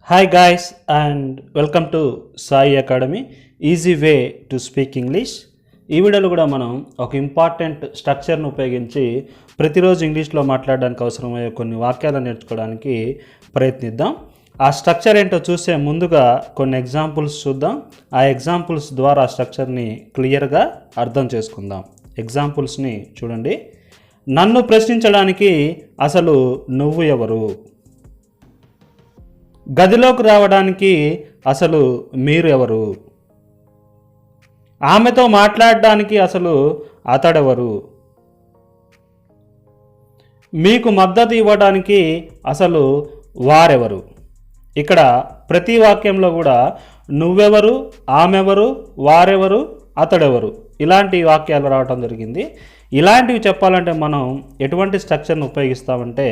Hi guys and welcome to Sai Academy. Easy way to speak English. ఈ వీడియోలో కూడా మనం ఒక ఇంపార్టెంట్ స్ట్రక్చర్ను ఉపయోగించి ప్రతిరోజు ఇంగ్లీష్లో మాట్లాడడానికి అవసరమయ్యే కొన్ని వాక్యాలను నేర్చుకోవడానికి ప్రయత్నిద్దాం. ఆ స్ట్రక్చర్ ఏంటో చూసే ముందుగా కొన్ని ఎగ్జాంపుల్స్ చూద్దాం. ఆ ఎగ్జాంపుల్స్ ద్వారా ఆ స్ట్రక్చర్ని క్లియర్గా అర్థం చేసుకుందాం. ఎగ్జాంపుల్స్ని చూడండి. నన్ను ప్రశ్నించడానికి అసలు నువ్వు ఎవరు? గదిలోకి రావడానికి అసలు మీరు ఎవరు? ఆమెతో మాట్లాడడానికి అసలు అతడెవరు? మీకు మద్దతు ఇవ్వడానికి అసలు వారెవరు? ఇక్కడ ప్రతి వాక్యంలో కూడా నువ్వెవరు, ఆమెవరు, వారెవరు, అతడెవరు ఇలాంటి వాక్యాలు రావటం జరిగింది. ఇలాంటివి చెప్పాలంటే మనం ఎటువంటి స్ట్రక్చర్ను ఉపయోగిస్తామంటే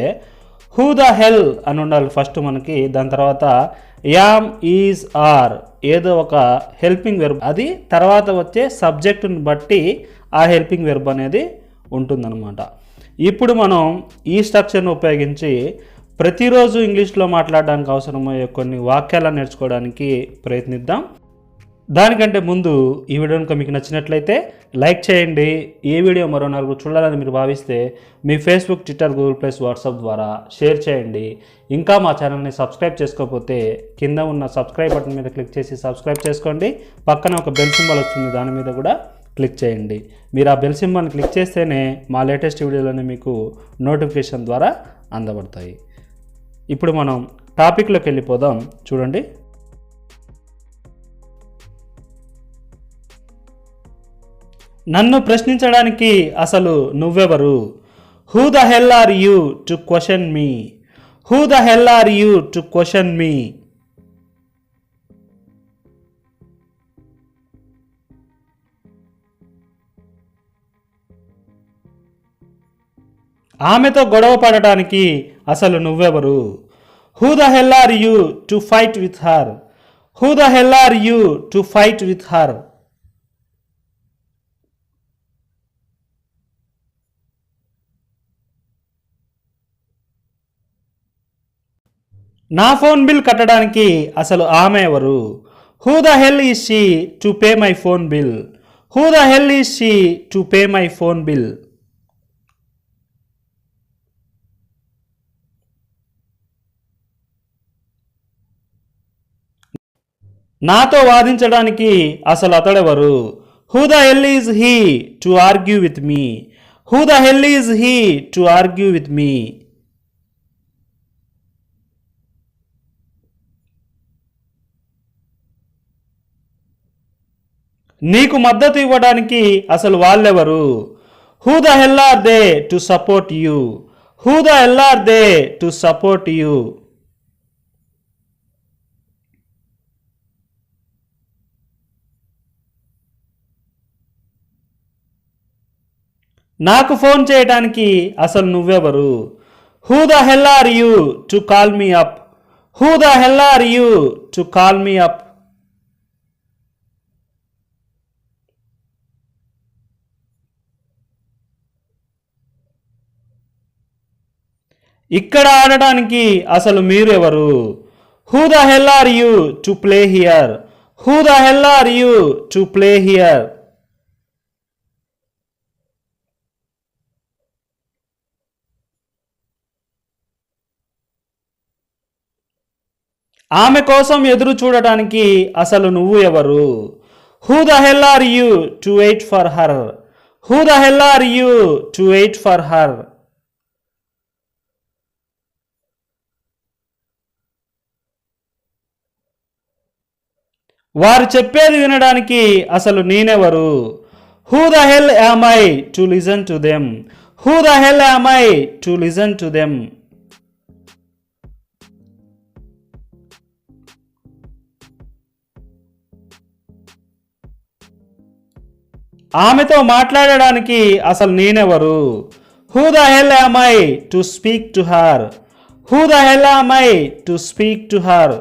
హూ ద హెల్ అని ఉండాలి ఫస్ట్ మనకి. దాని తర్వాత యామ్, ఈజ్, ఆర్ ఏదో ఒక హెల్పింగ్ వెర్బ్, అది తర్వాత వచ్చే సబ్జెక్టుని బట్టి ఆ హెల్పింగ్ వెర్బ్ అనేది ఉంటుందన్నమాట. ఇప్పుడు మనం ఈ స్ట్రక్చర్ను ఉపయోగించి ప్రతిరోజు ఇంగ్లీష్లో మాట్లాడడానికి అవసరమయ్యే కొన్ని వాక్యాలను నేర్చుకోవడానికి ప్రయత్నిద్దాం. దానికంటే ముందు ఈ వీడియో కనుక మీకు నచ్చినట్లయితే లైక్ చేయండి. ఈ వీడియో మరో నలుగురు చూడాలని మీరు భావిస్తే మీ Facebook, Twitter, Google plus, WhatsApp ద్వారా షేర్ చేయండి. ఇంకా మా ఛానల్ని సబ్స్క్రైబ్ చేసుకోకపోతే కింద ఉన్న సబ్స్క్రైబ్ బటన్ మీద క్లిక్ చేసి సబ్స్క్రైబ్ చేసుకోండి. పక్కన ఒక బెల్ సింబల్ వస్తుంది, దాని మీద కూడా క్లిక్ చేయండి. మీరు ఆ బెల్ సింబల్ని క్లిక్ చేస్తేనే మా లేటెస్ట్ వీడియోలన్నీ మీకు నోటిఫికేషన్ ద్వారా అందబడతాయి. ఇప్పుడు మనం టాపిక్లోకి వెళ్ళిపోదాం. చూడండి. నన్ను ప్రశ్నించడానికి అసలు నువ్వెవరు? Who the hell are you to question me? Who the hell are you to question me? ఆమెతో గొడవ పడటానికి అసలు నువ్వెవరు? Who the hell are you to fight with her? Who the hell are you to fight with her? నా phone bill కట్టడానికి అసలు ఆమె ఎవరు? Who the hell is she to pay my phone bill? Who the hell is she to pay my phone bill? నాతో వాదించడానికి అసలు అతడెవరు? Who the hell is he to argue with me? Who the hell is he to argue with me? నీకు మద్దతు ఇవ్వడానికి అసలు వాళ్ళెవరు? Who the hell are they to support you? Who the hell are they to support you? నాకు phone చేయడానికి అసలు నువ్వెవరు? Who the hell are you to call me up? Who the hell are you to call me up? ఇక్కడ ఆడడానికి అసలు మీరు ఎవరు? Who the hell are you to play here? Who the hell are you to play here? ఆమె కోసం ఎదురు చూడటానికి అసలు నువ్వు ఎవరు? Who the hell are you to wait for her? Who the hell are you to wait for her? వారు చెప్పేది వినడానికి అసలు నేనెవరు? Who the hell am I to listen to them? Who the hell am I to listen to them? ఆమెతో మాట్లాడడానికి అసలు నేనెవరు? Who the hell am I to speak to her? Who the hell am I to speak to her?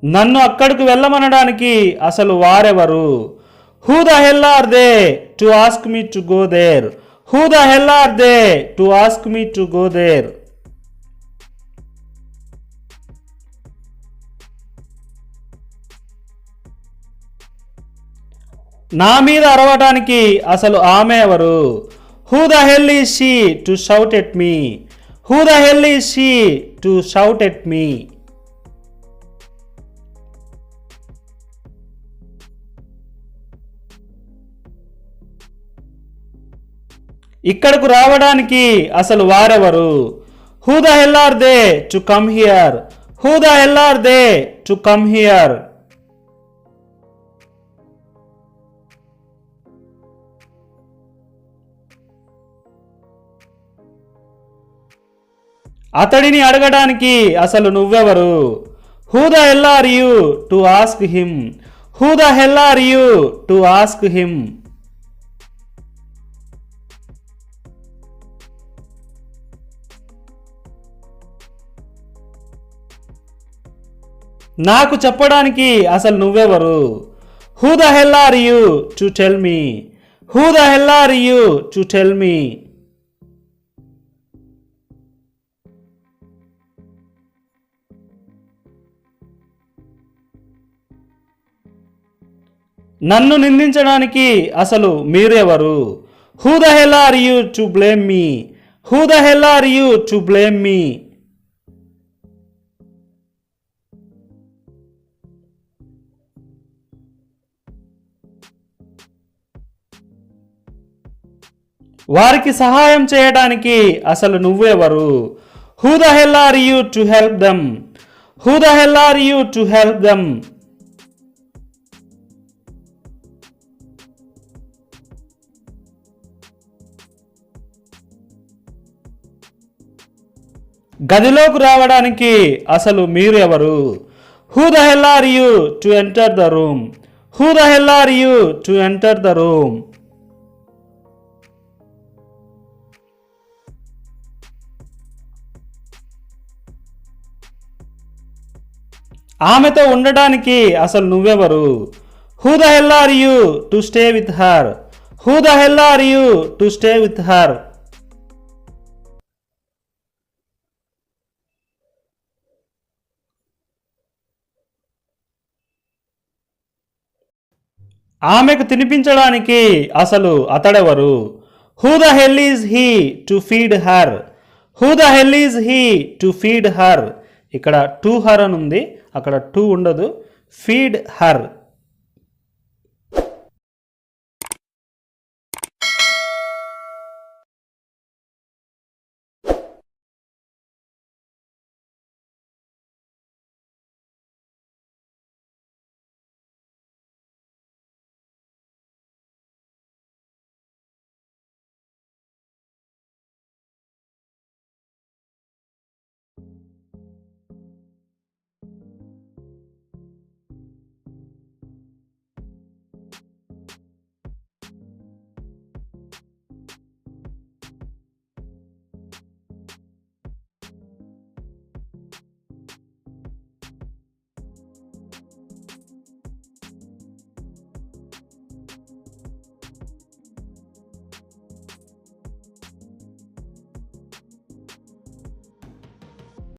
నన్ను అక్కడికి వెళ్ళమనడానికి అసలు వారెవరు? Who the hell are they to ask me to go there? Who the hell are they to ask me to go there? నా మీద అరవటానికి అసలు ఆమె ఎవరు? Who the hell is she to shout at me? Who the hell is she to shout at me? ఇక్కడకు రావడానికి అసలు వారెవరు? Who the hell are they to come here? Who the hell are they to come here? అతడిని అడగడానికి అసలు నువ్వెవరు? Who the hell are you to ask him? Who the hell are you to ask him? నాకు చెప్పడానికి అసలు నువ్వెవరు? Who the hell are you to tell me? Who the hell are you to tell me? నన్ను నిందించడానికి అసలు మీరెవరు? Who the hell are you to blame me? Who the hell are you to blame me? వారికి సహాయం చేయడానికి అసలు నువ్వెవరు? Who the hell are you to help them? Who the hell are you to help them? గదిలోకి రావడానికి అసలు మీరు ఎవరు? Who the hell are you to enter the room? Who the hell are you to enter the room? ఆమెతో ఉండడానికి అసలు నువ్వెవరు? Who the hell are you to stay with her? Who the hell are you to stay with her? ఆమెకు తినిపించడానికి అసలు అతడెవరు? Who the hell is he to feed her? Who the hell is he to feed her? ఇక్కడ to her అని ఉంది, అక్కడ to ఉండదు. Feed her